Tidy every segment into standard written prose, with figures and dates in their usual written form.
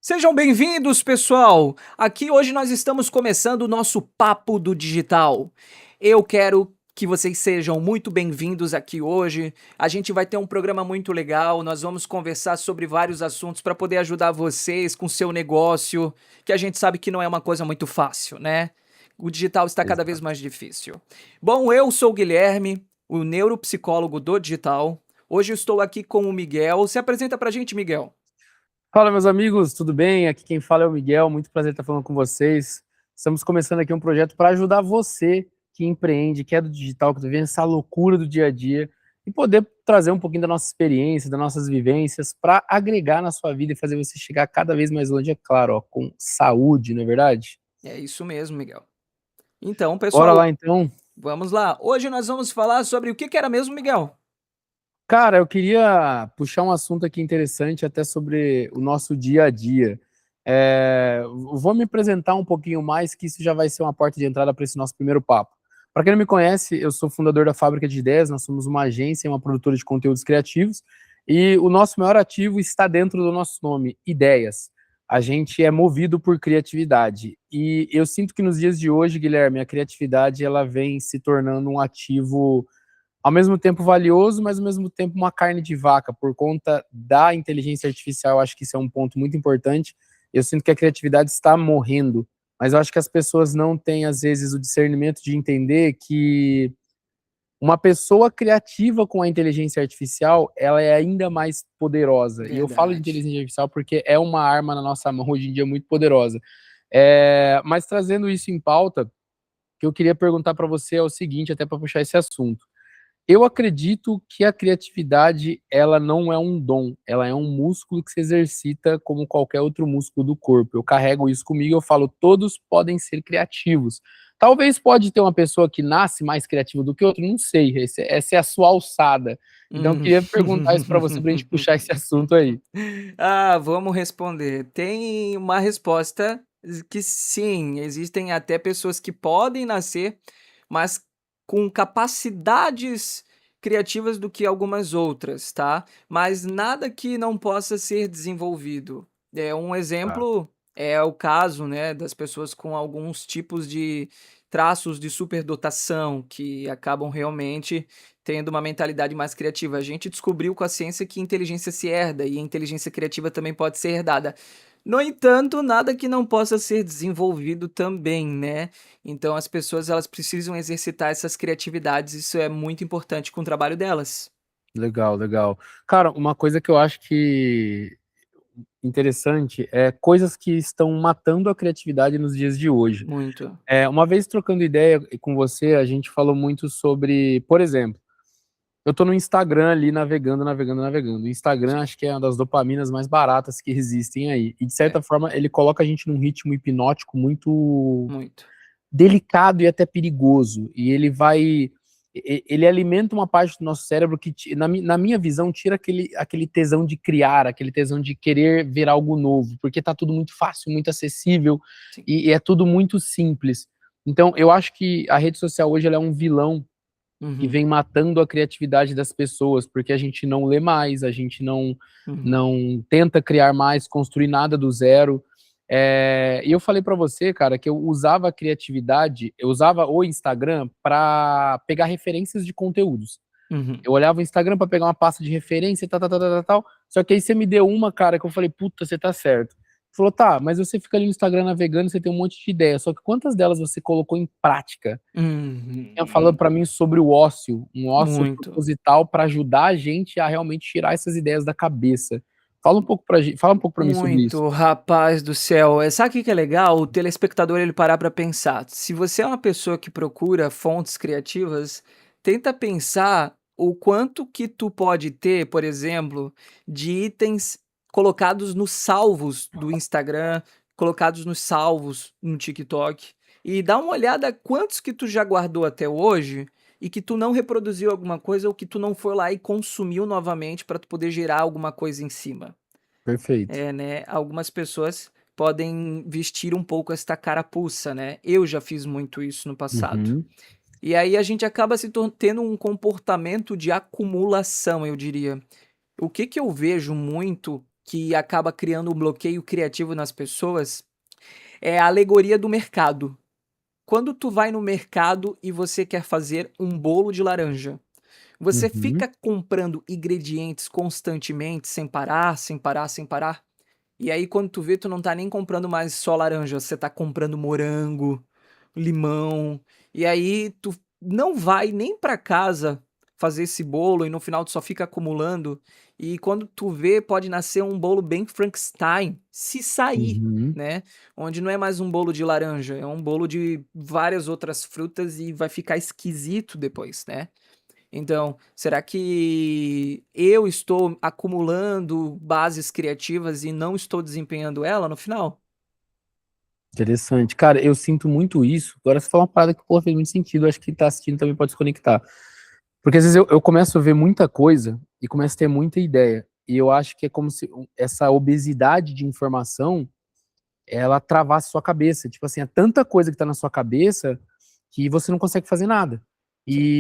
Sejam bem-vindos, pessoal! Aqui hoje nós estamos começando o nosso Papo do Digital. Eu quero que vocês sejam muito bem-vindos aqui hoje. A gente vai ter um programa muito legal, nós vamos conversar sobre vários assuntos para poder ajudar vocês com seu negócio, que a gente sabe que não é uma coisa muito fácil, né? O digital está cada vez Exato. mais difícil. Bom, eu sou o Guilherme, o neuropsicólogo do digital. Hoje eu estou aqui com o Miguel. Se apresenta pra gente, Miguel. Fala, meus amigos, tudo bem? Aqui quem fala é o Miguel, muito prazer estar falando com vocês. Estamos começando aqui um projeto para ajudar você que empreende, que é do digital, que está vivendo essa loucura do dia a dia, e poder trazer um pouquinho da nossa experiência, das nossas vivências, para agregar na sua vida e fazer você chegar cada vez mais longe, é claro, ó, com saúde, não é verdade? É isso mesmo, Miguel. Então, Bora pessoal, lá então. vamos lá. Hoje nós vamos falar sobre o que era mesmo, Miguel? Cara, eu queria puxar um assunto aqui interessante até sobre o nosso dia a dia. Vou me apresentar um pouquinho mais, que isso já vai ser uma porta de entrada para esse nosso primeiro papo. Para quem não me conhece, eu sou fundador da Fábrica de Ideias, nós somos uma agência, uma produtora de conteúdos criativos, e o nosso maior ativo está dentro do nosso nome, Ideias. A gente é movido por criatividade. E eu sinto que nos dias de hoje, Guilherme, a criatividade ela vem se tornando um ativo ao mesmo tempo valioso, mas ao mesmo tempo uma carne de vaca, por conta da inteligência artificial. Eu acho que isso é um ponto muito importante. Eu sinto que a criatividade está morrendo, mas eu acho que as pessoas não têm, às vezes, o discernimento de entender que uma pessoa criativa com a inteligência artificial, ela é ainda mais poderosa. E eu falo de Verdade. inteligência artificial porque é uma arma na nossa mão hoje em dia muito poderosa. Mas trazendo isso em pauta, o que eu queria perguntar para você é o seguinte, até para puxar esse assunto. Eu acredito que a criatividade, ela não é um dom, ela é um músculo que se exercita como qualquer outro músculo do corpo. Eu carrego isso comigo, eu falo, todos podem ser criativos. Talvez pode ter uma pessoa que nasce mais criativa do que outra, não sei, essa é a sua alçada. Então eu Hum. queria perguntar isso para você, para a gente puxar esse assunto aí. Ah, vamos responder. Tem uma resposta que sim, existem até pessoas que podem nascer, mas com capacidades criativas do que algumas outras, tá? Mas nada que não possa ser desenvolvido. É um Tá. exemplo é o caso, né, das pessoas com alguns tipos de traços de superdotação que acabam realmente tendo uma mentalidade mais criativa. A gente descobriu com a ciência que inteligência se herda e a inteligência criativa também pode ser herdada. No entanto, nada que não possa ser desenvolvido também, né? Então as pessoas elas precisam exercitar essas criatividades, isso é muito importante com o trabalho delas. Legal, legal. Cara, uma coisa que eu acho que interessante é coisas que estão matando a criatividade nos dias de hoje. Muito. Uma vez trocando ideia com você, a gente falou muito sobre, por exemplo, eu tô no Instagram ali navegando, navegando, navegando. O Instagram Sim, acho que é uma das dopaminas mais baratas que existem aí. E de é, certa forma ele coloca a gente num ritmo hipnótico muito muito. delicado e até perigoso. E ele alimenta uma parte do nosso cérebro que, na minha visão, tira aquele tesão de criar, aquele tesão de querer ver algo novo, porque tá tudo muito fácil, muito acessível Sim. e é tudo muito simples. Então, eu acho que a rede social hoje ela é um vilão que Uhum, vem matando a criatividade das pessoas, porque a gente não lê mais, a gente não, uhum, não tenta criar mais, construir nada do zero. E eu falei para você, cara, que eu usava a criatividade, eu usava o Instagram para pegar referências de conteúdos. uhum. Eu olhava o Instagram para pegar uma pasta de referência, tal, tal, tal, tal, tal. Só que aí você me deu uma, cara, que eu falei, puta, você tá certo. Falou, tá, mas você fica ali no Instagram navegando, você tem um monte de ideia. Só que quantas delas você colocou em prática? Tinha falando Uhum. para mim sobre o ócio, um ócio Muito. proposital para ajudar a gente a realmente tirar essas ideias da cabeça. Fala um pouco para mim sobre isso. Muito, rapaz do céu. Sabe o que que é legal? O telespectador ele parar para pensar. Se você é uma pessoa que procura fontes criativas, tenta pensar o quanto que tu pode ter, por exemplo, de itens colocados nos salvos do Instagram, colocados nos salvos no TikTok, e dá uma olhada quantos que tu já guardou até hoje e que tu não reproduziu alguma coisa ou que tu não foi lá e consumiu novamente para tu poder gerar alguma coisa em cima. Perfeito. É, né, algumas pessoas podem vestir um pouco esta carapuça, né. Eu já fiz muito isso no passado. Uhum. E aí a gente acaba se tendo um comportamento de acumulação, eu diria. O que que eu vejo muito que acaba criando um bloqueio criativo nas pessoas é a alegoria do mercado. Quando tu vai no mercado e você quer fazer um bolo de laranja, você Uhum. fica comprando ingredientes constantemente, sem parar, sem parar, sem parar. E aí quando tu vê, tu não tá nem comprando mais só laranja, você tá comprando morango, limão, e aí tu não vai nem pra casa fazer esse bolo e no final tu só fica acumulando, e quando tu vê pode nascer um bolo bem Frankenstein, se sair, Uhum. né, onde não é mais um bolo de laranja, é um bolo de várias outras frutas e vai ficar esquisito depois, né. Então, será que eu estou acumulando bases criativas e não estou desempenhando ela no final? Interessante. Cara, eu sinto muito isso. Agora você falou uma parada que, pô, fez muito sentido. Acho que quem tá assistindo também pode se conectar. Porque às vezes eu começo a ver muita coisa e começo a ter muita ideia. E eu acho que é como se essa obesidade de informação ela travasse sua cabeça. Tipo assim, é tanta coisa que tá na sua cabeça que você não consegue fazer nada. Sim,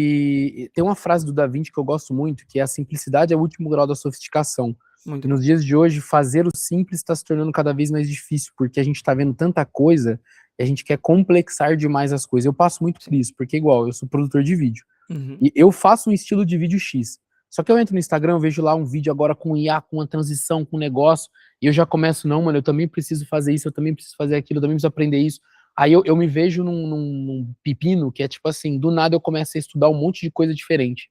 E tem uma frase do Da Vinci que eu gosto muito, que é a simplicidade é o último grau da sofisticação. muito E bom. nos dias de hoje, fazer o simples está se tornando cada vez mais difícil, porque a gente está vendo tanta coisa e a gente quer complexar demais as coisas. Eu passo muito por Sim. isso, porque igual, eu sou produtor de vídeo. Uhum. E eu faço um estilo de vídeo X. Só que eu entro no Instagram, eu vejo lá um vídeo agora com IA, com uma transição, com um negócio, e eu já começo, não, mano, eu também preciso fazer isso, eu também preciso fazer aquilo, eu também preciso aprender isso. Aí eu me vejo num pepino que é tipo assim, do nada eu começo a estudar um monte de coisa diferente.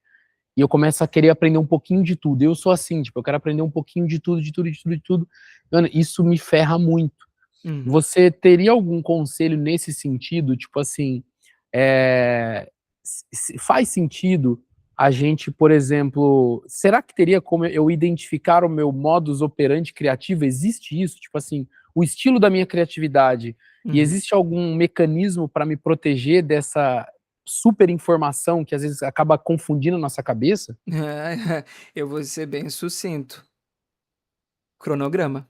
E eu começo a querer aprender um pouquinho de tudo. Eu sou assim, tipo, eu quero aprender um pouquinho de tudo, de tudo, de tudo, de tudo. Mano, isso me ferra muito. Uhum. Você teria algum conselho nesse sentido? Tipo assim, é, faz sentido a gente, por exemplo, será que teria como eu identificar o meu modus operandi criativo? Existe isso? Tipo assim, o estilo da minha criatividade. E Uhum. existe algum mecanismo para me proteger dessa super informação que às vezes acaba confundindo a nossa cabeça? Eu vou ser bem sucinto. Cronograma.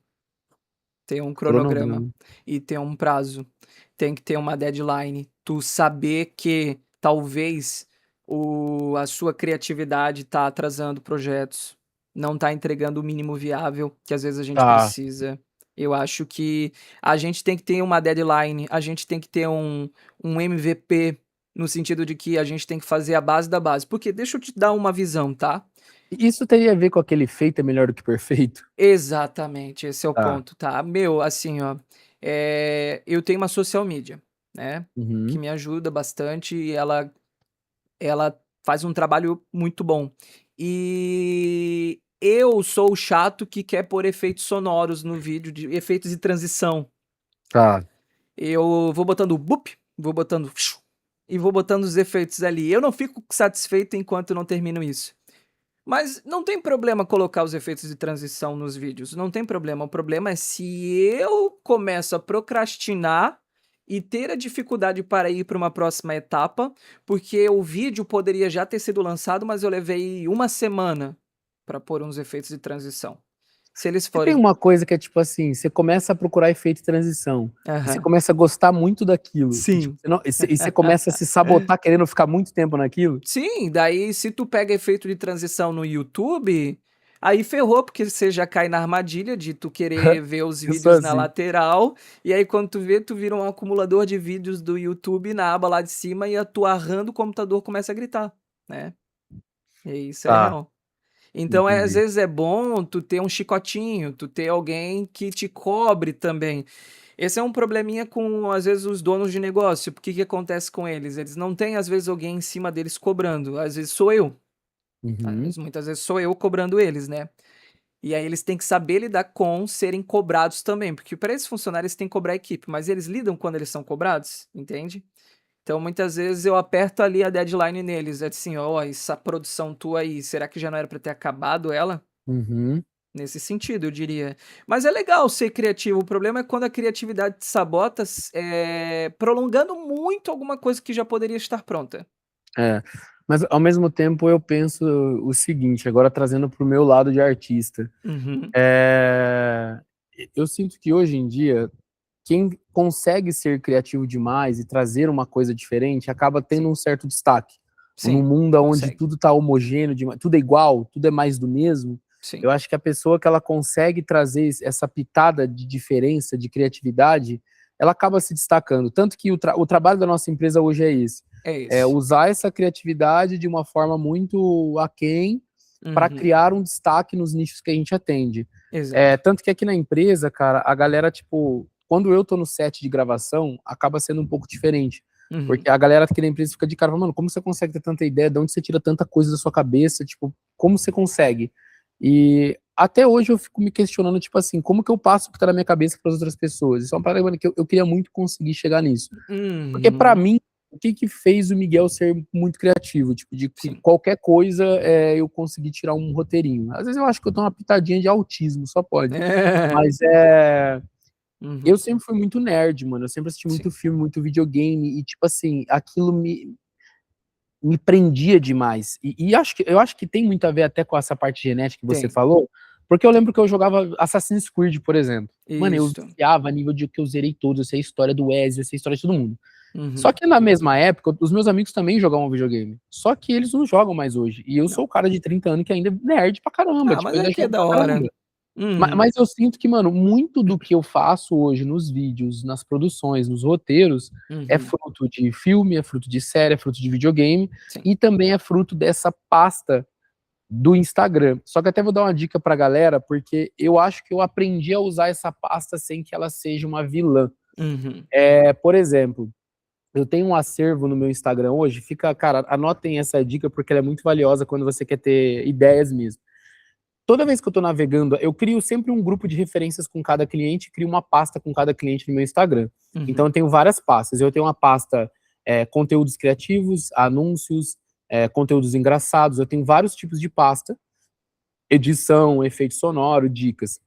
Tem um cronograma Cronograma. e tem um prazo. Tem que ter uma deadline. Tu saber que talvez a sua criatividade tá atrasando projetos, não tá entregando o mínimo viável que às vezes a gente Tá. precisa. Eu acho que a gente tem que ter uma deadline, a gente tem que ter um MVP, no sentido de que a gente tem que fazer a base da base. Porque deixa eu te dar uma visão, tá? Isso teria a ver com aquele feito é melhor do que perfeito? Exatamente, esse é o Tá. ponto, tá. Meu, assim, ó, eu tenho uma social media, né, que Uhum. me ajuda bastante e ela faz um trabalho muito bom. E eu sou o chato que quer pôr efeitos sonoros no vídeo, de efeitos de transição. Tá. Eu vou botando "bup", vou botando e vou botando os efeitos ali. Eu não fico satisfeito enquanto eu não termino isso. Mas não tem problema colocar os efeitos de transição nos vídeos, não tem problema. O problema é se eu começo a procrastinar e ter a dificuldade para ir para uma próxima etapa, porque o vídeo poderia já ter sido lançado, mas eu levei uma semana para pôr uns efeitos de transição. Se eles Você tem forem uma coisa que é tipo assim, você começa a procurar efeito de transição, e você aham. começa a gostar muito daquilo, e tipo, Sim. você não e você começa a se sabotar querendo ficar muito tempo naquilo? Sim, daí se tu pega efeito de transição no YouTube, aí ferrou, porque você já cai na armadilha de tu querer ver os Eu sou vídeos na assim. lateral, e aí quando tu vê, tu vira um acumulador de vídeos do YouTube na aba lá de cima e a tua RAM do computador começa a gritar, né. E isso é Tá, real. Então, às entendi. vezes é bom tu ter um chicotinho, tu ter alguém que te cobre também. Esse é um probleminha com, às vezes, os donos de negócio, porque que acontece com eles? Eles não têm, às vezes, alguém em cima deles cobrando, às vezes sou eu. Uhum, Muitas vezes sou eu cobrando eles, né. E aí eles têm que saber lidar com serem cobrados também, porque para esses funcionários eles têm que cobrar a equipe, mas eles lidam quando eles são cobrados, entende? Então muitas vezes eu aperto ali a deadline neles, é assim: "Ó, essa produção tua aí, será que já não era para ter acabado ela?". uhum. Nesse sentido, eu diria. Mas é legal ser criativo, o problema é quando a criatividade te sabota, prolongando muito alguma coisa que já poderia estar pronta. É, mas ao mesmo tempo eu penso o seguinte, agora trazendo para o meu lado de artista, Uhum. eh, eu sinto que hoje em dia, quem consegue ser criativo demais e trazer uma coisa diferente, acaba tendo Sim, um certo destaque. Num sim, mundo onde consegue. tudo tá homogêneo, tudo é igual, tudo é mais do mesmo, sim. Eu acho que a pessoa que ela consegue trazer essa pitada de diferença, de criatividade, ela acaba se destacando. Tanto que o trabalho da nossa empresa hoje é esse. É É esse. usar essa criatividade de uma forma muito aquém para Uhum. criar um destaque nos nichos que a gente atende. Exato. Tanto que aqui na empresa, cara, a galera, tipo, quando eu tô no set de gravação, acaba sendo um pouco diferente. Uhum. Porque a galera aqui da empresa fica de cara, mano, como você consegue ter tanta ideia? De onde você tira tanta coisa da sua cabeça? Tipo, como você consegue? E até hoje eu fico me questionando, tipo assim, como que eu passo o que tá na minha cabeça para as outras pessoas? Isso é uma parada, mano, que eu queria muito conseguir chegar nisso. Porque pra Uhum. mim, o que que fez o Miguel ser muito criativo? Tipo, de que Sim. qualquer coisa eu consegui tirar um roteirinho. Às vezes eu acho que eu tenho uma pitadinha de autismo, só pode. Mas eu Uhum. sempre fui muito nerd, mano. Eu sempre assisti muito Sim. filme, muito videogame, e tipo assim, aquilo me prendia demais. E eu acho que tem muito a ver até com essa parte genética que você Tem, falou, porque eu tem. lembro que eu jogava Assassin's Creed, por exemplo. Mano, eu Isto. viciava a nível de que eu zerei todos, eu sei a história do Ezio, eu sei a história de todo mundo. Só Uhum. que na mesma época, os meus amigos também jogavam videogame. Só que eles não jogam mais hoje. E eu Não. sou o cara de 30 anos que ainda é nerd pra caramba. Ah, Tipo, mas eu é ainda que é jogo da pra hora. caramba. Uhum. Mas eu sinto que, mano, muito do que eu faço hoje nos vídeos, nas produções, nos roteiros, é Uhum. fruto de filme, é fruto de série, é fruto de videogame Sim. e também é fruto dessa pasta do Instagram. Só que até vou dar uma dica pra galera, porque eu acho que eu aprendi a usar essa pasta sem que ela seja uma vilã. Uhum. Por exemplo, eu tenho um acervo no meu Instagram hoje, fica, cara, anotem essa dica porque ela é muito valiosa quando você quer ter ideias mesmo. Toda vez que eu tô navegando, eu crio sempre um grupo de referências com cada cliente, crio uma pasta com cada cliente no meu Instagram. Então Uhum. eu tenho várias pastas. Eu tenho uma pasta conteúdos criativos, anúncios, conteúdos engraçados. Eu tenho vários tipos de pasta, edição, efeito sonoro, dicas.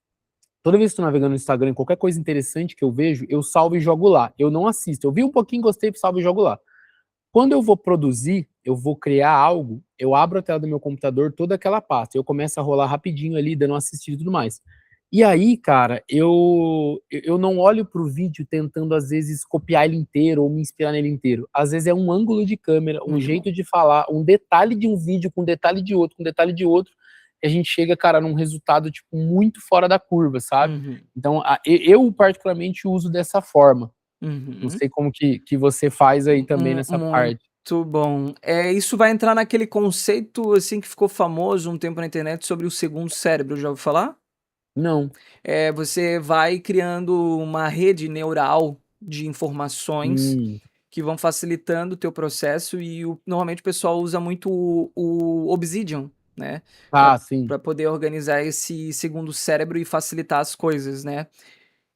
Toda vez que estou navegando no Instagram, qualquer coisa interessante que eu vejo, eu salvo e jogo lá. Eu não assisto. Eu vi um pouquinho, gostei, salvo e jogo lá. Quando eu vou produzir, eu vou criar algo, eu abro a tela do meu computador, toda aquela pasta, eu começo a rolar rapidinho ali, dando uma assistida e tudo mais. E aí, cara, eu não olho pro vídeo tentando, às vezes, copiar ele inteiro ou me inspirar nele inteiro. Às vezes é um ângulo de câmera, um Muito bom. jeito de falar, um detalhe de um vídeo com um detalhe de outro, com um detalhe de outro, e a gente chega, cara, num resultado, tipo, muito fora da curva, sabe? Uhum. Então, eu particularmente uso dessa forma. Não Uhum. sei como que você faz aí também nessa parte. Muito bom. Isso vai entrar naquele conceito, assim, que ficou famoso um tempo na internet sobre o segundo cérebro, já ouviu falar? Não. Você vai criando uma rede neural de informações Hum. que vão facilitando o teu processo e normalmente o pessoal usa muito o Obsidian, né, Ah, sim. para poder organizar esse segundo cérebro e facilitar as coisas, né.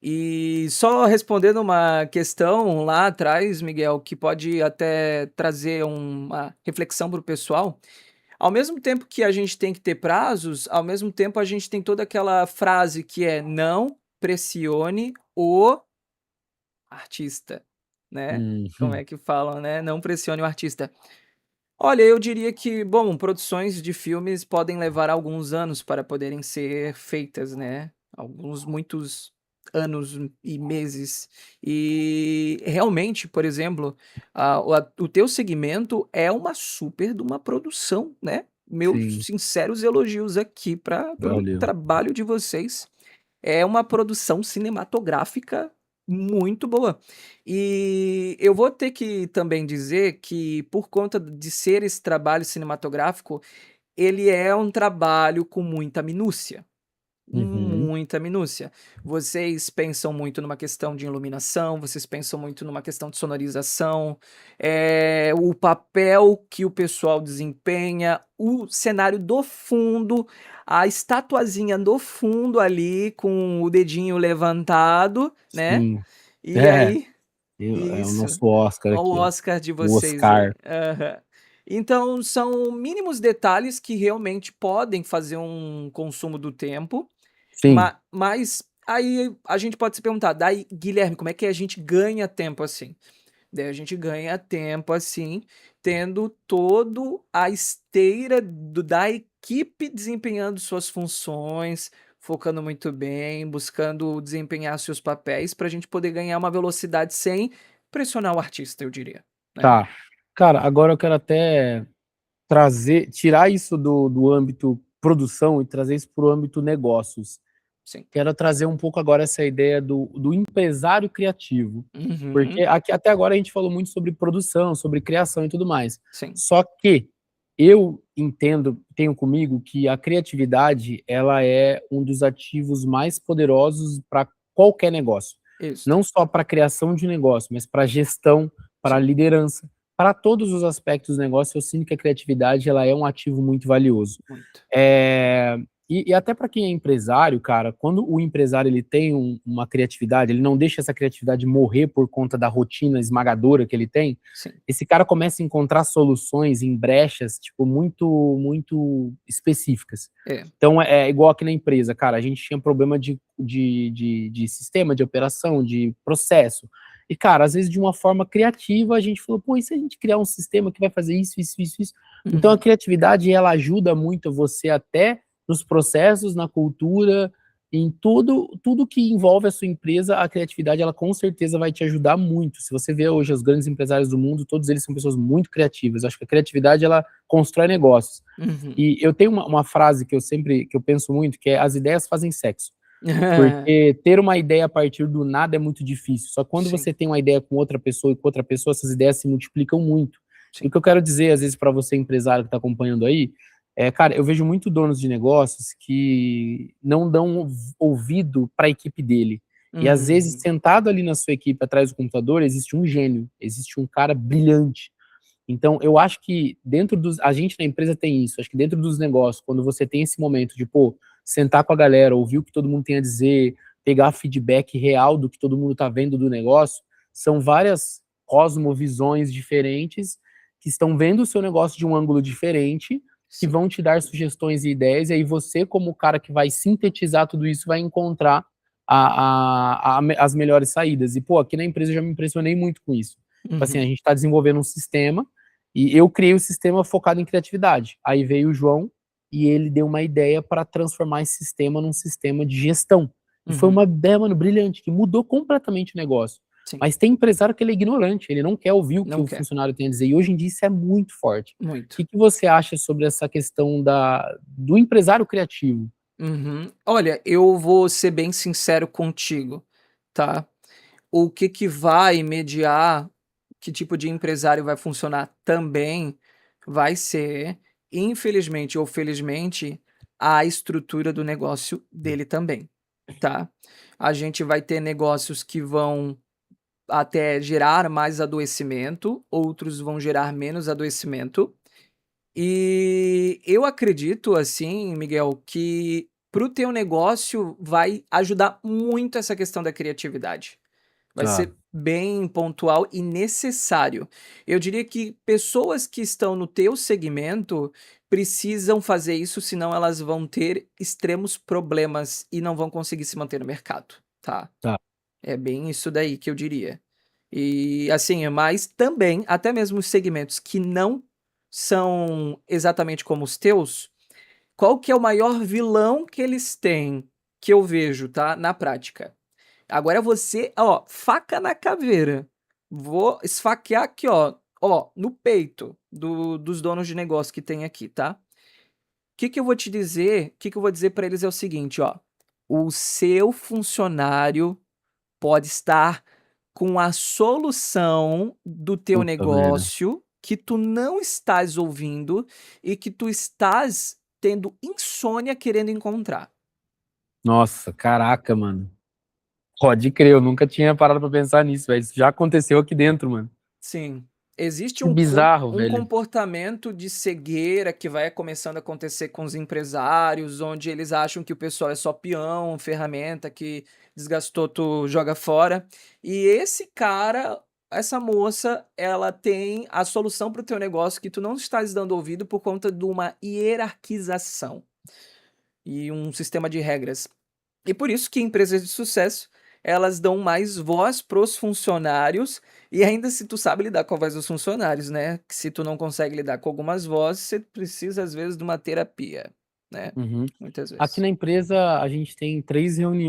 E só respondendo uma questão lá atrás, Miguel, que pode até trazer uma reflexão para o pessoal, ao mesmo tempo que a gente tem que ter prazos, ao mesmo tempo a gente tem toda aquela frase que é: "Não pressione o artista", né. Como Uhum. é que falam, né, "Não pressione o artista". Olha, eu diria que, bom, produções de filmes podem levar alguns anos para poderem ser feitas, né, muitos anos e meses. E realmente, por exemplo, o teu segmento é uma super de uma produção, né. Meus Sim, sinceros elogios aqui para o valeu. trabalho de vocês. É uma produção cinematográfica muito boa. E eu vou ter que também dizer que, por conta de ser esse trabalho cinematográfico, ele é um trabalho com muita minúcia. Uhum. Muita minúcia. Vocês pensam muito numa questão de iluminação, vocês pensam muito numa questão de sonorização, o papel que o pessoal desempenha, o cenário do fundo, a estatuazinha do fundo ali com o dedinho levantado, né, Sim. e É, aí é o isso, nosso Oscar o aqui, ó. Oscar de O vocês aí. Oscar. Aham. Então são mínimos detalhes que realmente podem fazer um consumo do tempo, Sim. mas aí a gente pode se perguntar: "Daí, Guilherme, como é que a gente ganha tempo assim?". Daí a gente ganha tempo, assim, tendo todo a esteira da equipe desempenhando suas funções, focando muito bem, buscando desempenhar seus papéis para a gente poder ganhar uma velocidade sem pressionar o artista, eu diria, né. Tá. Cara, agora eu quero até tirar isso do âmbito produção e trazer isso para o âmbito negócios. Sim. Quero trazer um pouco agora essa ideia do empresário criativo, porque Uhum. aqui, até agora a gente falou muito sobre produção, sobre criação e tudo mais. Sim. Só que eu entendo, tenho comigo que a criatividade ela é um dos ativos mais poderosos para qualquer negócio. Isso. Não só para a criação de negócio, mas para a gestão, para a Sim. liderança, para todos os aspectos do negócio. Eu sinto que a criatividade ela é um ativo muito valioso. Muito. É, e até para quem é empresário, cara, quando o empresário ele tem uma criatividade, ele não deixa essa criatividade morrer por conta da rotina esmagadora que ele tem, Sim. esse cara começa a encontrar soluções em brechas, tipo, muito específicas. É. Então, é igual aqui na empresa, cara, a gente tinha problema de sistema, de operação, de processo. E, cara, às vezes de uma forma criativa, a gente falou, pô, e se a gente criar um sistema que vai fazer isso, isso, isso, isso? Então, a Uhum. criatividade, ela ajuda muito você até nos processos, na cultura, em tudo que envolve a sua empresa, a criatividade, ela com certeza vai te ajudar muito. Se você vê hoje os grandes empresários do mundo, todos eles são pessoas muito criativas. Eu acho que a criatividade, ela constrói negócios. Uhum. E eu tenho uma frase que eu penso muito, que é as ideias fazem sexo. Porque ter uma ideia a partir do nada é muito difícil. Só que quando Sim. você tem uma ideia com outra pessoa e com outra pessoa, essas ideias se multiplicam muito. E Sim. o que eu quero dizer, às vezes, para você, empresário que está acompanhando aí, cara, eu vejo muito donos de negócios que não dão ouvido para a equipe dele. E às vezes, Uhum. sentado ali na sua equipe, atrás do computador, existe um gênio, existe um cara brilhante. Então, eu acho que dentro dos. A gente na empresa tem isso. Acho que dentro dos negócios, quando você tem esse momento de, pô, sentar com a galera, ouvir o que todo mundo tem a dizer, pegar feedback real do que todo mundo tá vendo do negócio, são várias cosmovisões diferentes que estão vendo o seu negócio de um ângulo diferente, que Sim. vão te dar sugestões e ideias, e aí você, como o cara que vai sintetizar tudo isso, vai encontrar as melhores saídas. E, pô, aqui na empresa eu já me impressionei muito com isso. Tipo assim, a Uhum. gente está desenvolvendo um sistema e eu criei o sistema focado em criatividade. Aí veio o João e ele deu uma ideia para transformar esse sistema num sistema de gestão. E foi Uhum. uma ideia, mano, brilhante, que mudou completamente o negócio. Sim. Mas tem empresário que ele é ignorante, ele não quer ouvir o que Não o quer. funcionário tem a dizer. E hoje em dia isso é muito forte. O Muito. que você acha sobre essa questão do empresário criativo? Uhum. Olha, eu vou ser bem sincero contigo, tá? O que que vai mediar que tipo de empresário vai funcionar também vai ser, infelizmente ou felizmente, a estrutura do negócio dele também, tá? A gente vai ter negócios que vão até gerar mais adoecimento, outros vão gerar menos adoecimento. E eu acredito, assim, Miguel, que para o teu negócio vai ajudar muito essa questão da criatividade. Vai Tá, ser bem pontual e necessário. Eu diria que pessoas que estão no teu segmento precisam fazer isso, senão elas vão ter extremos problemas e não vão conseguir se manter no mercado, tá? tá. É bem isso daí que eu diria. E assim, mas também, até mesmo os segmentos que não são exatamente como os teus, qual que é o maior vilão que eles têm, que eu vejo, tá, na prática? Agora você, ó, faca na caveira. Vou esfaquear aqui, ó, no peito dos donos de negócio que tem aqui, tá? Que eu vou te dizer, que eu vou dizer para eles é o seguinte, ó, o seu funcionário pode estar com a solução do teu Puta merda. negócio que tu não estás ouvindo e que tu estás tendo insônia querendo encontrar. Nossa, caraca, mano. Pode crer, eu nunca tinha parado pra pensar nisso, velho. Isso já aconteceu aqui dentro, mano. Sim. Existe Que bizarro, um velho. comportamento de cegueira que vai começando a acontecer com os empresários, onde eles acham que o pessoal é só peão, ferramenta que desgastou, tu joga fora. E esse cara, essa moça, ela tem a solução para o teu negócio que tu não estás dando ouvido por conta de uma hierarquização e um sistema de regras. E por isso que empresas de sucesso, elas dão mais voz para os funcionários, e ainda se tu sabe lidar com a voz dos funcionários, né, que se tu não consegue lidar com algumas vozes, você precisa às vezes de uma terapia, né, Uhum. muitas Aqui vezes. na empresa a gente tem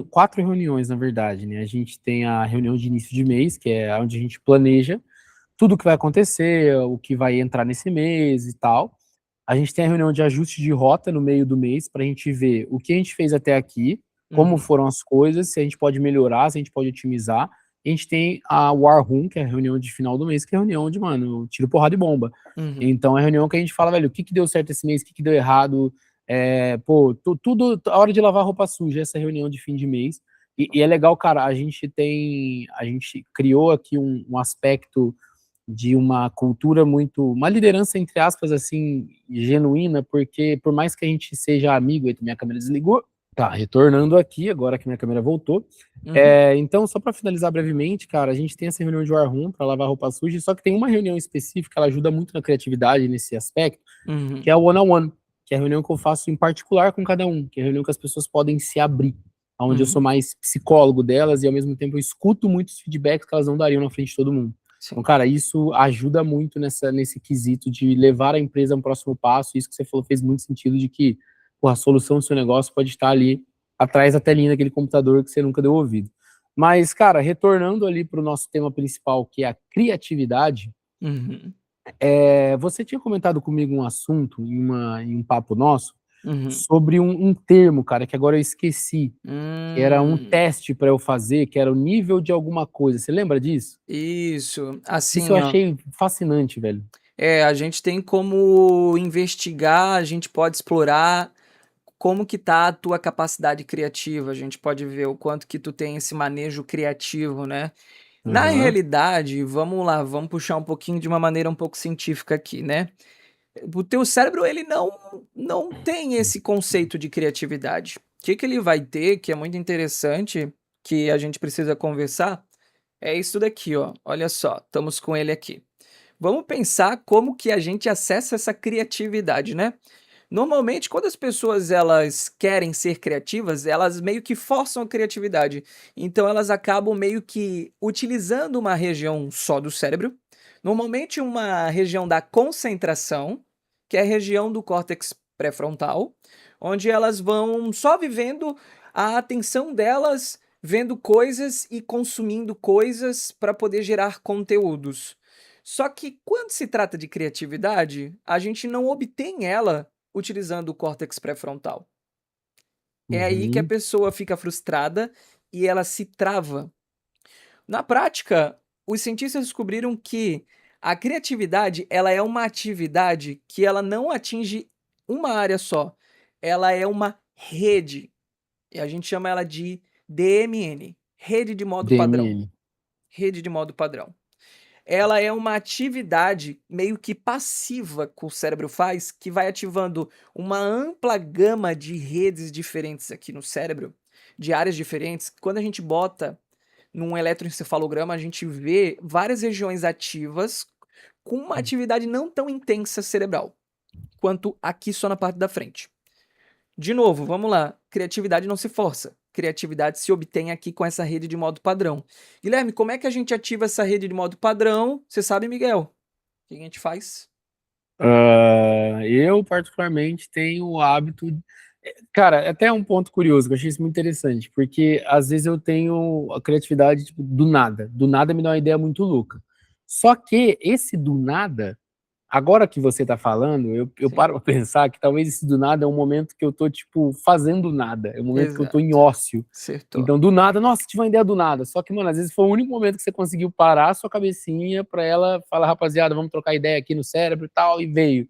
4 reuniões, na verdade, né? A gente tem a reunião de início de mês, que é onde a gente planeja tudo o que vai acontecer, o que vai entrar nesse mês e tal. A gente tem a reunião de ajuste de rota no meio do mês para a gente ver o que a gente fez até aqui, como Uhum, foram as coisas, se a gente pode melhorar, se a gente pode otimizar. A gente tem a War Room, que é a reunião de final do mês, que é a reunião de, mano, tiro, porrada e bomba. uhum, Então é a reunião que a gente fala, velho, o que que deu certo esse mês, o que que deu errado, pô, tudo, a hora de lavar roupa suja, essa reunião de fim de mês. E é legal, cara, a gente criou aqui um aspecto de uma cultura muito, uma liderança, entre aspas, assim, genuína, porque por mais que a gente seja amigo, e minha câmera desligou, tá, retornando aqui, agora que minha câmera voltou. uhum, Então, só para finalizar brevemente, cara, a gente tem essa reunião de War Room para lavar roupa suja, só que tem uma reunião específica, ela ajuda muito na criatividade nesse aspecto, que uhum, é o one-on-one, que é a reunião que eu faço em particular com cada um, que é a reunião que as pessoas podem se abrir, onde eu sou uhum. mais psicólogo delas e ao mesmo tempo eu escuto muitos feedbacks que elas não dariam na frente de todo mundo. Então, Sim. cara, isso ajuda muito nesse quesito de levar a empresa a um próximo passo. Isso que você falou fez muito sentido de que, pô, a solução do seu negócio pode estar ali atrás da telinha daquele computador que você nunca deu ouvido. Mas, cara, retornando ali para o nosso tema principal, que é a criatividade, Uhum, você tinha comentado comigo um assunto em um papo nosso uhum. sobre um termo, cara, que agora eu esqueci, que era um Hum, teste para eu fazer, que era o nível de alguma coisa. Você lembra disso? isso. Isso eu Assim, ó, achei fascinante, velho. a gente tem como investigar, a gente pode explorar como que tá a tua capacidade criativa, a gente pode ver o quanto que tu tem esse manejo criativo, né. Na Aham. realidade, vamos lá, vamos puxar um pouquinho de uma maneira um pouco científica aqui, né. O teu cérebro ele não tem esse conceito de criatividade. O que que ele vai ter, que é muito interessante, que a gente precisa conversar, é isso daqui, ó, olha só, estamos com ele aqui. Vamos pensar como que a gente acessa essa criatividade, né. Normalmente, quando as pessoas elas querem ser criativas, elas meio que forçam a criatividade. Então elas acabam meio que utilizando uma região só do cérebro, normalmente uma região da concentração, que é a região do córtex pré-frontal, onde elas vão só vivendo a atenção delas, vendo coisas e consumindo coisas para poder gerar conteúdos. Só que quando se trata de criatividade, a gente não obtém ela utilizando o córtex pré-frontal. É aí que a Uhum. pessoa fica frustrada e ela se trava. Na prática, os cientistas descobriram que a criatividade, ela é uma atividade que ela não atinge uma área só, ela é uma rede, e a gente chama ela de DMN, rede de modo padrão, DMN. rede de modo padrão. Ela é uma atividade meio que passiva que o cérebro faz, que vai ativando uma ampla gama de redes diferentes aqui no cérebro, de áreas diferentes. Quando a gente bota num eletroencefalograma, a gente vê várias regiões ativas com uma atividade não tão intensa cerebral, quanto aqui só na parte da frente. De novo, vamos lá. Criatividade não se força. Criatividade se obtém aqui com essa rede de modo padrão. Guilherme, como é que a gente ativa essa rede de modo padrão? Você sabe, Miguel? O que a gente faz? Eu, particularmente, tenho o hábito. Cara, até um ponto curioso, que eu achei isso muito interessante, porque às vezes eu tenho a criatividade tipo, do nada. Do nada me dá uma ideia muito louca. Só que esse do nada, agora que você tá falando, eu Sim, paro pra pensar que talvez esse do nada é um momento que eu tô, tipo, fazendo nada. É um momento que eu tô em exato. ócio. Acertou. Então, do nada, nossa, tive uma ideia do nada. Só que, mano, às vezes foi o único momento que você conseguiu parar a sua cabecinha pra ela falar, rapaziada, vamos trocar ideia aqui no cérebro e tal, e veio.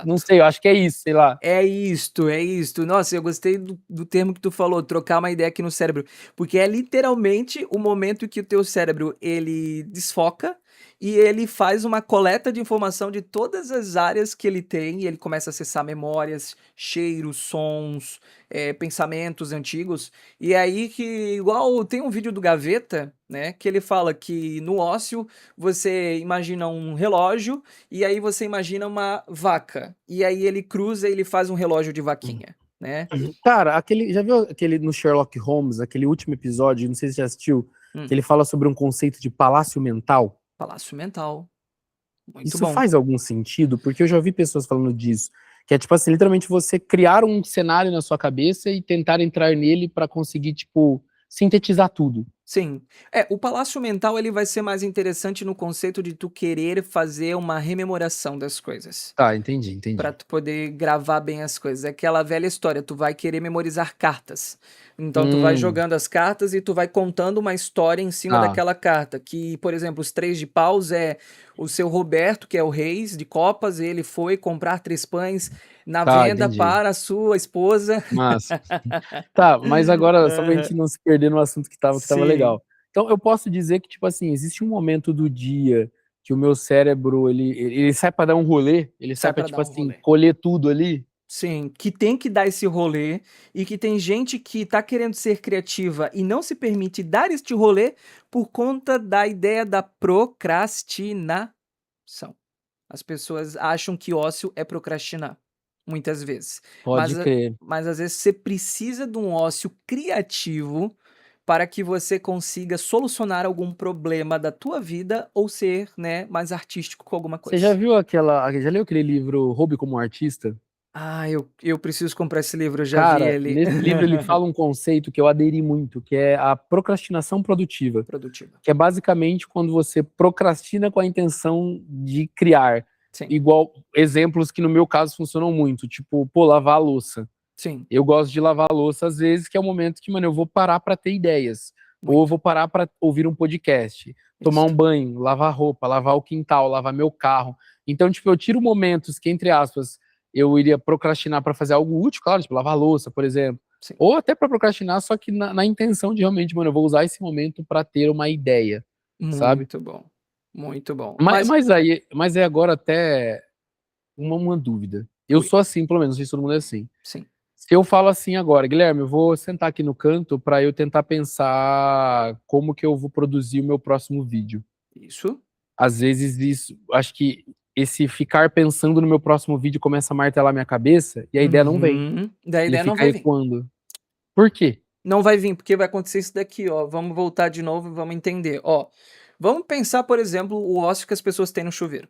Não Exato. sei, eu acho que é isso, sei lá. É isto, é isto. Nossa, eu gostei do termo que tu falou, trocar uma ideia aqui no cérebro, porque é literalmente o momento que o teu cérebro ele desfoca e ele faz uma coleta de informação de todas as áreas que ele tem e ele começa a acessar memórias, cheiros, sons, pensamentos antigos. E é aí que, igual tem um vídeo do Gaveta, né, que ele fala que no ócio você imagina um relógio e aí você imagina uma vaca, e aí ele cruza e ele faz um relógio de vaquinha, né. Cara, já viu aquele no Sherlock Holmes, aquele último episódio, não sei se você já assistiu, que Hum, ele fala sobre um conceito de palácio mental? palácio mental, muito Isso bom. faz algum sentido? Porque eu já ouvi pessoas falando disso, que é tipo assim, literalmente você criar um cenário na sua cabeça e tentar entrar nele pra conseguir, tipo, sintetizar tudo. Sim. O palácio mental ele vai ser mais interessante no conceito de tu querer fazer uma rememoração das coisas. Tá, entendi, Pra entendi. tu poder gravar bem as coisas. É aquela velha história, tu vai querer memorizar cartas. Então tu vai Hum, jogando as cartas e tu vai contando uma história em cima tá, daquela carta. Que, por exemplo, os três de paus é o seu Roberto, que é o rei de copas, ele foi comprar 3 pães na tá, venda entendi. para a sua esposa. Massa. Tá, mas agora, só pra Aham. gente não se perder no assunto que tava Sim, legal. Então, eu posso dizer que, tipo assim, existe um momento do dia que o meu cérebro, ele sai pra dar um rolê, ele sai sai pra, para tipo dar um assim, rolê. colher tudo ali? Sim, que tem que dar esse rolê e que tem gente que tá querendo ser criativa e não se permite dar este rolê por conta da ideia da procrastinação. As pessoas acham que ócio é procrastinar, muitas vezes. Pode Mas, crer. mas às vezes você precisa de um ócio criativo para que você consiga solucionar algum problema da tua vida ou ser, né, mais artístico com alguma Você já coisa. viu já leu aquele livro Roube como Artista? Ah, eu preciso comprar esse livro, eu já vi Cara, ele. nesse livro ele fala um conceito que eu aderi muito, que é a procrastinação produtiva, Produtiva. que é basicamente quando você procrastina com a intenção de criar. Sim, Igual exemplos que no meu caso funcionam muito, tipo, pô, lavar a louça. sim, Eu gosto de lavar a louça às vezes, que é o momento que, mano, eu vou parar para ter ideias, ou eu muito. vou parar para ouvir um podcast, tomar Isso, um banho, lavar roupa, lavar o quintal, lavar meu carro. Então, tipo, eu tiro momentos que, entre aspas, eu iria procrastinar para fazer algo útil, claro, tipo, lavar a louça, por exemplo. sim. Ou até para procrastinar, só que na intenção de realmente, mano, eu vou usar esse momento para ter uma ideia, sabe? Muito bom, muito bom. Mas, Mas mas aí, mas é agora até uma dúvida. Eu ui, sou assim, pelo menos, não sei se todo mundo é assim. sim, Se eu falo assim agora, Guilherme, eu vou sentar aqui no canto para eu tentar pensar como que eu vou produzir o meu próximo vídeo. isso. Às vezes isso, acho que esse ficar pensando no meu próximo vídeo começa a martelar minha cabeça e a ideia não vem. Uhum. Da Ele ideia não fica vai vir. ecoando. Por quê? Não vai vir, porque vai acontecer isso daqui, ó. Vamos voltar de novo e vamos entender. Ó, vamos pensar, por exemplo, o ócio que as pessoas têm no chuveiro.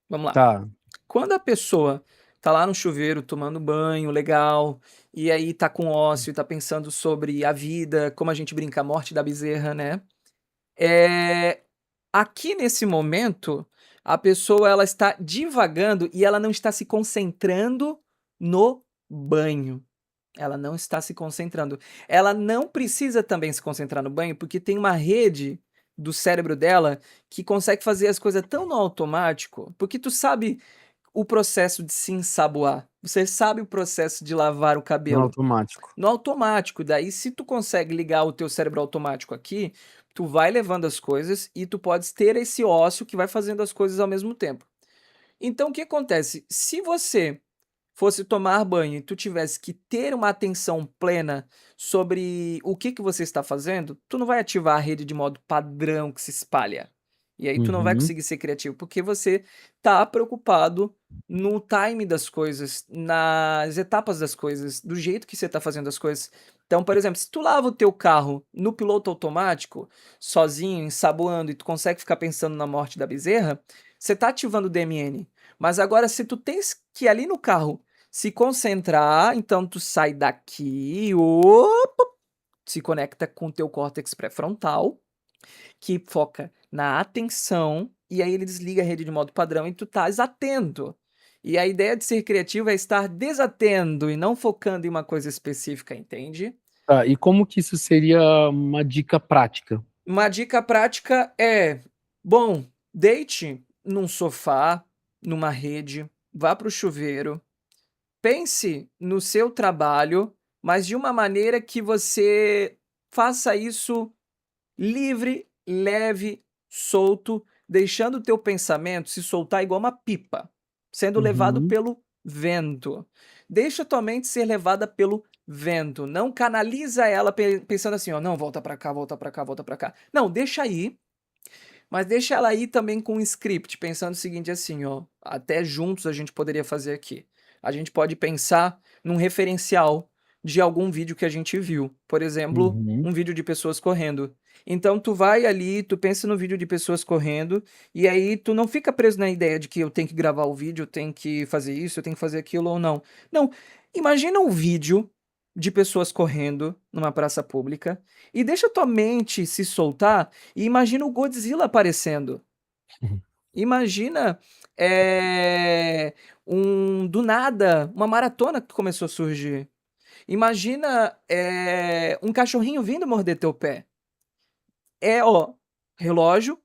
Vamos lá. Tá. Quando a pessoa tá lá no chuveiro tomando banho, legal, e aí tá com ócio e tá pensando sobre a vida, como a gente brinca, a morte da bezerra, né? É, aqui nesse momento, a pessoa ela está divagando e ela não está se concentrando no banho. Ela não está se concentrando. Ela não precisa também se concentrar no banho, porque tem uma rede do cérebro dela que consegue fazer as coisas tão no automático, porque tu sabe o processo de se ensaboar, você sabe o processo de lavar o No cabelo. automático. No automático, daí se tu consegue ligar o teu cérebro automático aqui, tu vai levando as coisas e tu podes ter esse ócio que vai fazendo as coisas ao mesmo tempo. Então o que acontece? Se você fosse tomar banho e tu tivesse que ter uma atenção plena sobre o que você está fazendo, tu não vai ativar a rede de modo padrão que se espalha. E aí tu não vai Uhum. conseguir ser criativo, porque você tá preocupado no time das coisas, nas etapas das coisas, do jeito que você tá fazendo as coisas. Então, por exemplo, se tu lava o teu carro no piloto automático, sozinho, ensaboando, e tu consegue ficar pensando na morte da bezerra, você tá ativando o DMN. Mas agora, se tu tens que ir ali no carro se concentrar, então tu sai daqui, opa, se conecta com o teu córtex pré-frontal, que foca na atenção, e aí ele desliga a rede de modo padrão e tu estás atento. E a ideia de ser criativo é estar desatento e não focando em uma coisa específica, entende? Tá, e como que isso seria uma dica prática? Uma dica prática é: bom, deite num sofá, numa rede, vá para o chuveiro, pense no seu trabalho, mas de uma maneira que você faça isso livre, leve, solto, deixando o teu pensamento se soltar igual uma pipa, sendo levado Uhum. pelo vento. Deixa tua mente ser levada pelo vento, não canaliza ela pensando assim: "Ó, não, volta pra cá, volta pra cá, volta pra cá". Não, deixa aí, mas deixa ela aí também com um script, pensando o seguinte assim, ó, até juntos a gente poderia fazer aqui. A gente pode pensar num referencial de algum vídeo que a gente viu. Por exemplo, Uhum. um vídeo de pessoas correndo. Então tu vai ali, tu pensa no vídeo de pessoas correndo, e aí tu não fica preso na ideia de que eu tenho que gravar o vídeo, eu tenho que fazer isso, eu tenho que fazer aquilo ou não. Não, imagina um vídeo de pessoas correndo numa praça pública e deixa tua mente se soltar e imagina o Godzilla aparecendo. Imagina, do nada, uma maratona que começou a surgir. Imagina, um cachorrinho vindo morder teu pé. Ó, relógio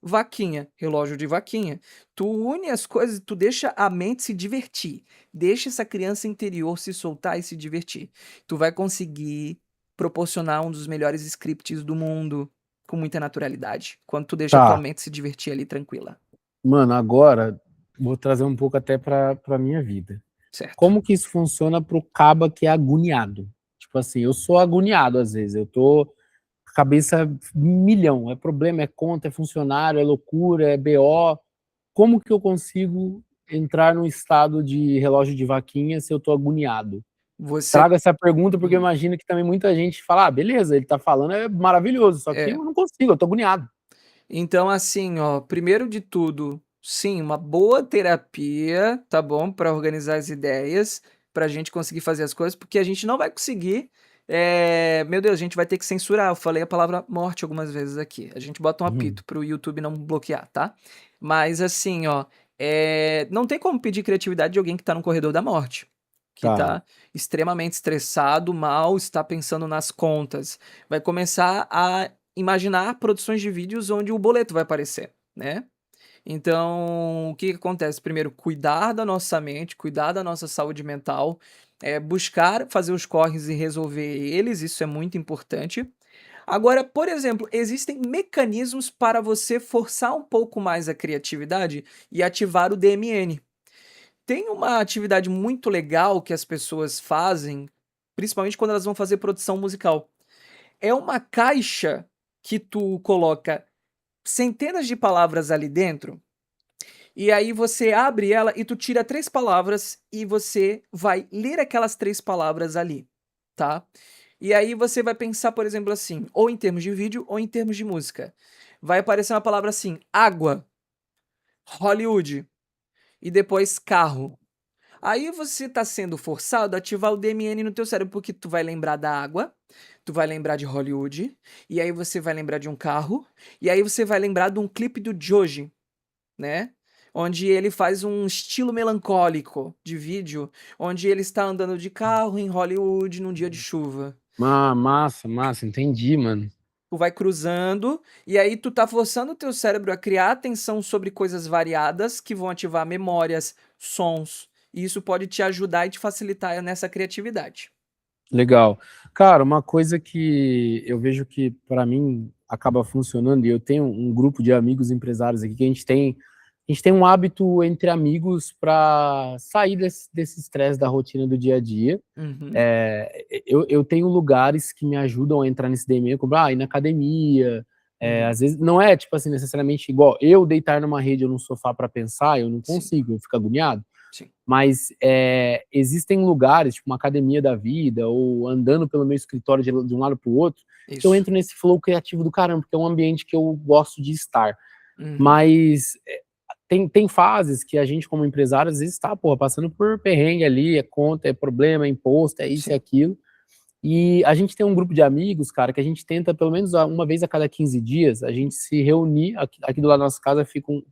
de vaquinha. Tu une as coisas, tu deixa a mente se divertir. Deixa essa criança interior se soltar e se divertir. Tu vai conseguir proporcionar um dos melhores scripts do mundo com muita naturalidade, quando tu deixa a tua Tá, mente se divertir ali tranquila, mano, agora vou trazer um pouco até pra minha vida. certo? Como que isso funciona pro caba que é agoniado? Tipo assim, eu sou agoniado às vezes, eu tô com a cabeça milhão, é problema, é conta, é funcionário, é loucura, é BO. Como que eu consigo entrar num estado de relógio de vaquinha se eu tô agoniado? Você Trago essa pergunta porque eu hum, imagino que também muita gente fala, ah, beleza, ele tá falando é maravilhoso, só que é. eu não consigo, eu tô agoniado. Então, assim, ó, primeiro de tudo, sim, uma boa terapia, tá bom? Para organizar as ideias, pra gente conseguir fazer as coisas, porque a gente não vai conseguir. Meu Deus, a gente vai ter que censurar. Eu falei a palavra morte algumas vezes aqui. A gente bota um Uhum. apito pro YouTube não bloquear, tá? Mas assim, ó, não tem como pedir criatividade de alguém que tá no corredor da morte. Que Tá. tá extremamente estressado, mal, está pensando nas contas. Vai começar a imaginar produções de vídeos onde o boleto vai aparecer, né. Então, o que que acontece? Primeiro, cuidar da nossa mente, cuidar da nossa saúde mental, buscar fazer os corres e resolver eles, isso é muito importante. Agora, por exemplo, existem mecanismos para você forçar um pouco mais a criatividade e ativar o DMN. Tem uma atividade muito legal que as pessoas fazem, principalmente quando elas vão fazer produção musical. É uma caixa que tu coloca centenas de palavras ali dentro, e aí você abre ela e tu tira 3 palavras e você vai ler aquelas 3 palavras ali, tá. E aí você vai pensar, por exemplo, assim, ou em termos de vídeo ou em termos de música. Vai aparecer uma palavra assim: água, Hollywood e depois carro. Aí você tá sendo forçado a ativar o DMN no teu cérebro, porque tu vai lembrar da água, tu vai lembrar de Hollywood, e aí você vai lembrar de um carro, e aí você vai lembrar de um clipe do Joji, né? Onde ele faz um estilo melancólico de vídeo, onde ele está andando de carro em Hollywood num dia de chuva. Massa, massa, entendi, mano. Tu vai cruzando, e aí tu tá forçando o teu cérebro a criar atenção sobre coisas variadas que vão ativar memórias, sons, e isso pode te ajudar e te facilitar nessa criatividade. Legal. Cara, uma coisa que eu vejo que para mim acaba funcionando, e eu tenho um grupo de amigos empresários aqui que a gente tem um hábito entre amigos para sair desse estresse da rotina do dia a dia. Uhum, Eu tenho lugares que me ajudam a entrar nesse DME, como ir na academia. uhum, Às vezes não é tipo assim necessariamente igual eu deitar numa rede ou num sofá para pensar, eu não sim, consigo, eu fico agoniado. sim, Mas existem lugares, tipo uma academia da vida, ou andando pelo meu escritório de um lado para o outro, que eu isso. entro nesse flow criativo do caramba, porque é um ambiente que eu gosto de estar. Uhum, Mas tem fases que a gente, como empresário, às vezes está, porra, passando por perrengue ali, é conta, é problema, é imposto, é isso e sim, aquilo. E a gente tem um grupo de amigos, cara, que a gente tenta, pelo menos uma vez a cada 15 dias, a gente se reunir. Aqui do lado da nossa casa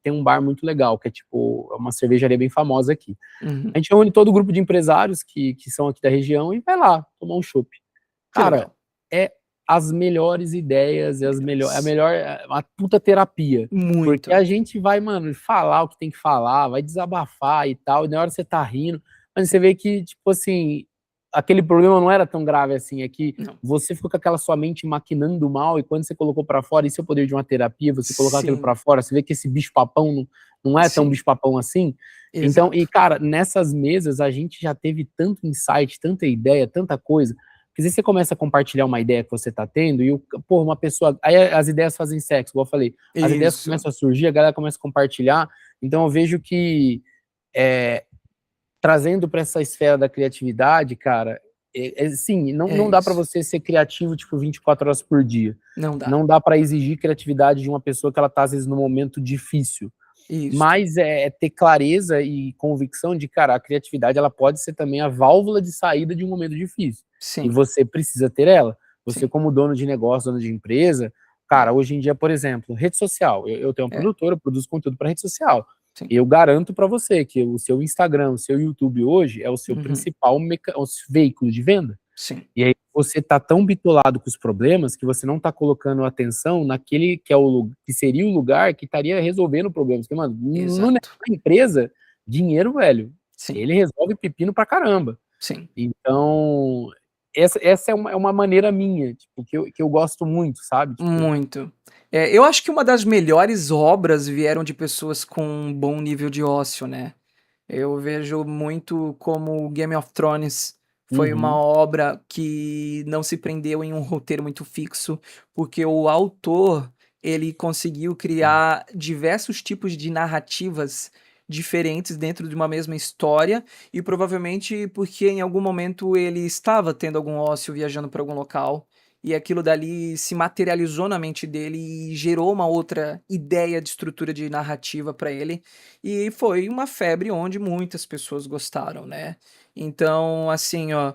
tem um bar muito legal, que é tipo uma cervejaria bem famosa aqui. A uhum, gente reúne todo o grupo de empresários que são aqui da região e vai lá tomar um chopp. que Cara, legal. é as melhores ideias, é a Ideias. melhor, a puta terapia. Porque Muito. a gente vai, mano, falar o que tem que falar, vai desabafar e tal, e na hora você tá rindo, mas você vê que, tipo assim, aquele problema não era tão grave assim, é que Não. você ficou com aquela sua mente maquinando mal, e quando você colocou pra fora, isso é o poder de uma terapia, você colocar aquilo Sim, pra fora, você vê que esse bicho-papão não é tão sim, bicho-papão assim. Então, e exato. cara, nessas mesas a gente já teve tanto insight, tanta ideia, tanta coisa. Porque às vezes você começa a compartilhar uma ideia que você tá tendo e, pô, uma pessoa. Aí as ideias fazem sexo, igual eu falei. As ideias Isso. começam a surgir, a galera começa a compartilhar. Então eu vejo que é, trazendo para essa esfera da criatividade, cara, sim, É não dá para isso. você ser criativo, tipo, 24 horas por dia. Não dá. Não dá para exigir criatividade de uma pessoa que ela tá, às vezes, num momento difícil. Isso. Mas é ter clareza e convicção de, cara, a criatividade ela pode ser também a válvula de saída de um momento difícil. e Sim, você precisa ter ela. Você sim, como dono de negócio, dono de empresa, é, cara, hoje em dia, por exemplo, rede social, eu tenho uma é, produtora, eu produzo conteúdo para rede social. sim. Eu garanto para você que o seu Instagram, o seu YouTube hoje é o seu Uhum, principal veículo de venda. sim, E aí você tá tão bitolado com os problemas que você não tá colocando atenção naquele que é que seria o lugar que estaria resolvendo problemas. Porque, mano, na exato. empresa, dinheiro, velho, Sim, ele resolve pepino pra caramba. sim. Então, essa é uma maneira minha, tipo, que eu gosto muito, sabe? Tipo, Muito. Eu acho que uma das melhores obras vieram de pessoas com um bom nível de ócio, né. Eu vejo muito como Game of Thrones foi uma uhum, obra que não se prendeu em um roteiro muito fixo, porque o autor, ele conseguiu criar diversos tipos de narrativas diferentes dentro de uma mesma história, e provavelmente porque em algum momento ele estava tendo algum ócio viajando para algum local, e aquilo dali se materializou na mente dele e gerou uma outra ideia de estrutura de narrativa para ele, e foi uma febre onde muitas pessoas gostaram, né. Então, assim, ó,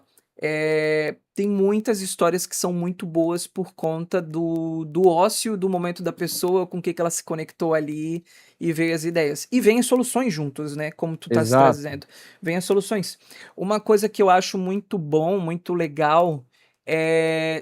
tem muitas histórias que são muito boas por conta do ócio do momento da pessoa, com o que que ela se conectou ali e veio as ideias. E vem as soluções juntos, né, como tu estás exato. trazendo, vem as soluções. Uma coisa que eu acho muito bom, muito legal,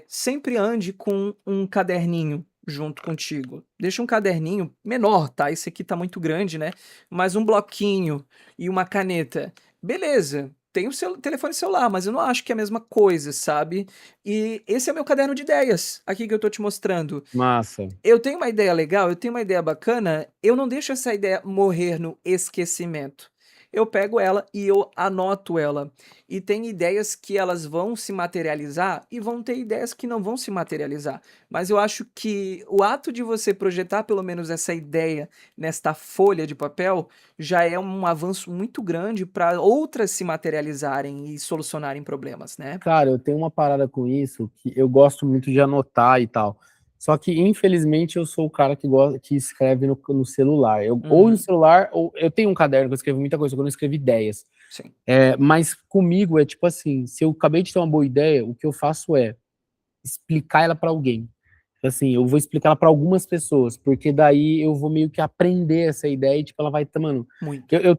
sempre ande com um caderninho junto contigo. Deixa um caderninho menor, tá, esse aqui tá muito grande, né, mas um bloquinho e uma caneta, beleza, tem o seu telefone celular, mas eu não acho que é a mesma coisa, sabe. E esse é meu caderno de ideias, aqui que eu tô te mostrando. Massa. Eu tenho uma ideia legal, eu tenho uma ideia bacana, eu não deixo essa ideia morrer no esquecimento. Eu pego ela e eu anoto ela. E tem ideias que elas vão se materializar e vão ter ideias que não vão se materializar. Mas eu acho que o ato de você projetar pelo menos essa ideia nesta folha de papel já é um avanço muito grande para outras se materializarem e solucionarem problemas, né? Cara, eu tenho uma parada com isso que eu gosto muito de anotar e tal. Só que, infelizmente, eu sou o cara que escreve no celular. Ou no Uhum, celular, ou eu tenho um caderno que eu escrevo muita coisa, que eu não escrevo ideias. sim. Mas comigo é tipo assim, se eu acabei de ter uma boa ideia, o que eu faço é explicar ela para alguém. Assim, eu vou explicar ela para algumas pessoas, porque daí eu vou meio que aprender essa ideia e, tipo, ela vai estar, mano. Muito, Eu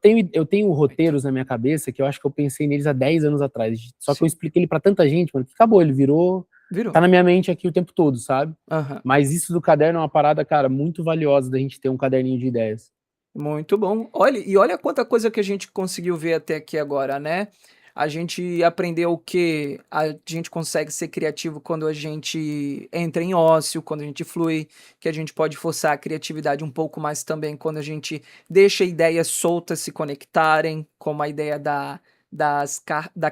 tenho muito. roteiros na minha cabeça que eu acho que eu pensei neles há 10 anos atrás. Só que eu Sim. expliquei ele para tanta gente, mano, que acabou, ele virou. Virou. Tá na minha mente aqui o tempo todo, sabe? Aham. Mas isso do caderno é uma parada, cara, muito valiosa da gente ter um caderninho de ideias. Muito bom. Olha quanta coisa que a gente conseguiu ver até aqui agora, né. A gente aprendeu que a gente consegue ser criativo quando a gente entra em ócio, quando a gente flui, que a gente pode forçar a criatividade um pouco mais também quando a gente deixa ideias soltas se conectarem, como a ideia da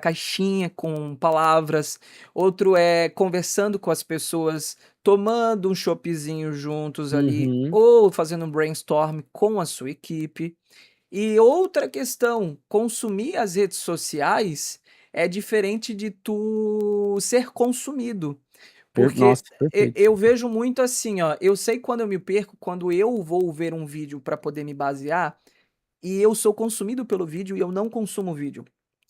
caixinha com palavras. Outro é conversando com as pessoas, tomando um choppzinho juntos ali, Uhum. ou fazendo um brainstorm com a sua equipe. E outra questão, consumir as redes sociais é diferente de tu ser consumido, porque Nossa, perfeito. eu vejo muito assim, ó, eu sei quando eu me perco, quando eu vou ver um vídeo para poder me basear, e eu sou consumido pelo vídeo e eu não consumo o vídeo.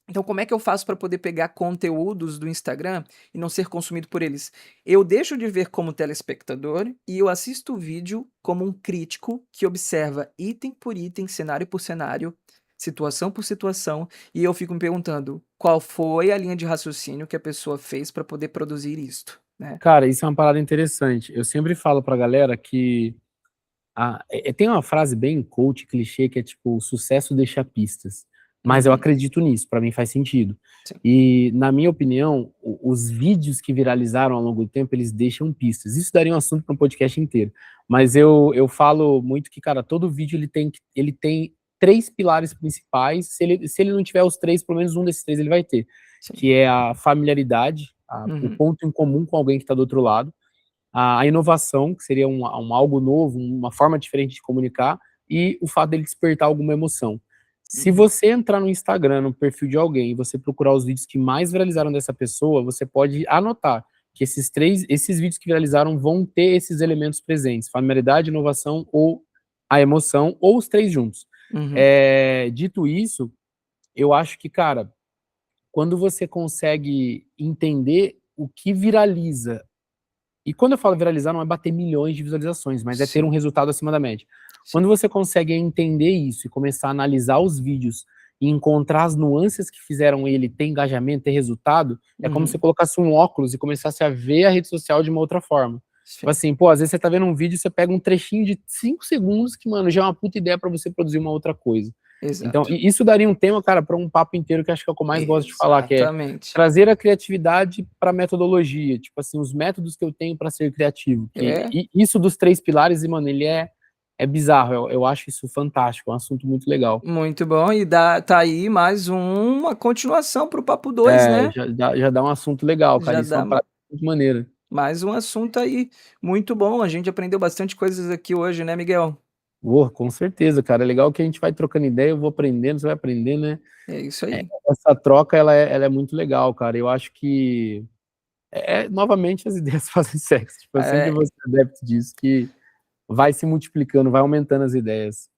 Então como é que eu faço para poder pegar conteúdos do Instagram e não ser consumido por eles? Eu deixo de ver como telespectador e eu assisto o vídeo como um crítico que observa item por item, cenário por cenário, situação por situação, e eu fico me perguntando qual foi a linha de raciocínio que a pessoa fez para poder produzir isto, né? Cara, isso é uma parada interessante. Eu sempre falo pra galera que tem uma frase bem coach, clichê, que é tipo, o sucesso deixa pistas. Mas eu Uhum, acredito nisso, pra mim faz sentido. sim. E, na minha opinião, os vídeos que viralizaram ao longo do tempo, eles deixam pistas. Isso daria um assunto para um podcast inteiro. Mas eu falo muito que, cara, todo vídeo ele tem três pilares principais. Se ele não tiver os três, pelo menos um desses três ele vai ter. Sim. Que é a familiaridade, o Uhum, ponto em comum com alguém que está do outro lado, a inovação, que seria um algo novo, uma forma diferente de comunicar, e o fato dele despertar alguma emoção. Se uhum, você entrar no Instagram, no perfil de alguém, e você procurar os vídeos que mais viralizaram dessa pessoa, você pode anotar que esses vídeos que viralizaram vão ter esses elementos presentes: familiaridade, inovação ou a emoção, ou os três juntos. uhum. Dito isso, eu acho que, cara, quando você consegue entender o que viraliza. E quando eu falo viralizar, não é bater milhões de visualizações, mas é ter um Sim, resultado acima da média. Quando sim. você consegue entender isso e começar a analisar os vídeos e encontrar as nuances que fizeram ele ter engajamento, ter resultado, é como se você Uhum. colocasse um óculos e começasse a ver a rede social de uma outra forma. Tipo Sim, assim, pô, às vezes você tá vendo um vídeo e você pega um trechinho de 5 segundos que, mano, já é uma puta ideia pra você produzir uma outra coisa. Então, exato. isso daria um tema, cara, para um papo inteiro que acho que é o que eu mais gosto de falar, que é Exatamente. trazer a criatividade para a metodologia, tipo assim, os métodos que eu tenho para ser criativo. É, Isso dos 3 pilares, e, mano, ele é bizarro, eu acho isso fantástico, é um assunto muito legal. muito bom e tá aí mais uma continuação para o papo 2, É, né. já dá um assunto legal, cara, Já isso é dá uma parada muito maneira. mais um assunto aí, muito bom, a gente aprendeu bastante coisas aqui hoje, né, Miguel? Pô, com certeza, cara, é legal que a gente vai trocando ideia, eu vou aprendendo, você vai aprendendo, né. É isso aí. Essa troca ela é muito legal, cara, eu acho que novamente as ideias fazem sexo, tipo, eu sempre É, vou ser adepto disso, que vai se multiplicando, vai aumentando as ideias.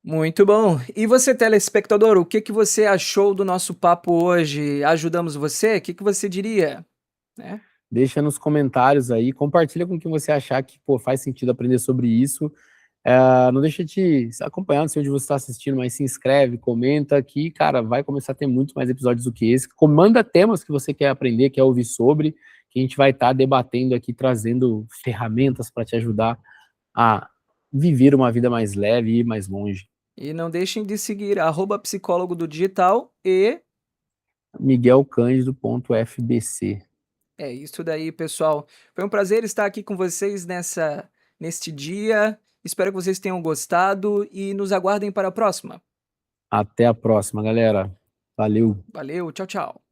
muito bom. E você, telespectador, o que que você achou do nosso papo hoje? Ajudamos você? O que que você diria? Né? Deixa nos comentários aí, compartilha com quem você achar que, pô, faz sentido aprender sobre isso. Não deixa de se acompanhar, não sei onde você está assistindo, mas se inscreve, comenta que, cara, vai começar a ter muito mais episódios do que esse. Comanda temas que você quer aprender, quer ouvir sobre, que a gente vai estar debatendo aqui, trazendo ferramentas para te ajudar a viver uma vida mais leve e ir mais longe. E não deixem de seguir @psicólogo do digital e miguelcandido.fbc. é isso daí, pessoal. Foi um prazer estar aqui com vocês neste dia. Espero que vocês tenham gostado e nos aguardem para a próxima. Até a próxima, galera. Valeu. Valeu, tchau, tchau.